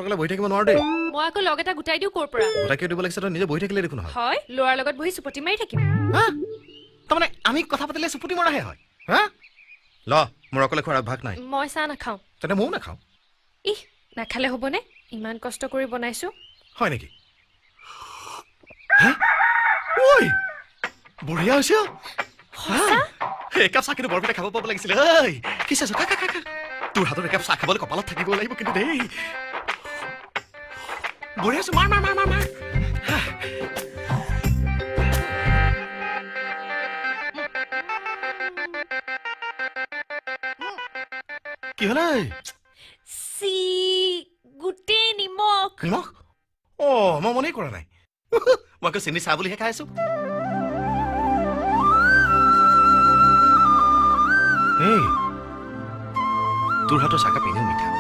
অকলে বহি থাকিব নোৱাৰো দেই মই আকৌ লগ এটা গুটাই দিও কৰ পৰা গোটা কিয় দিব লাগিছে তই নিজে বহি থাকিলে দেখোন হয় হয় ল'ৰাৰ লগত বহি চুপতি মাৰি থাকিম হা তাৰমানে আমি কথা পাতিলে চুপুতি মৰাহে হয় হা ল মোৰ অকলে খোৱাৰ অভ্যাস নাই মই চাহ নাখাওঁ তেনে ময়ো নাখাওঁ ইহ নাখালে হ'বনে ইমান কষ্ট কৰি বনাইছো হয় নেকি ঐ বঢ়িয়া হৈছে একাপ চাহ কিন্তু বৰপিঠা খাব পাব লাগিছিলে ঐ কি চাইছ খা খা খা তোৰ হাতত একাপ চাহ খাবলৈ কপালত থাকিব লাগিব কিন্তু দেই বঢ়িয়া আছো মাৰ মাৰ মাৰ মাৰ মাৰ কি হ'ল চি গোটেই নিমখ নিমখ অ মই মনেই কৰা নাই মই আকৌ চেনি চাহ বুলিহে খাই আছো এই তোৰ হাতৰ চাহকাপ এনেও মিঠা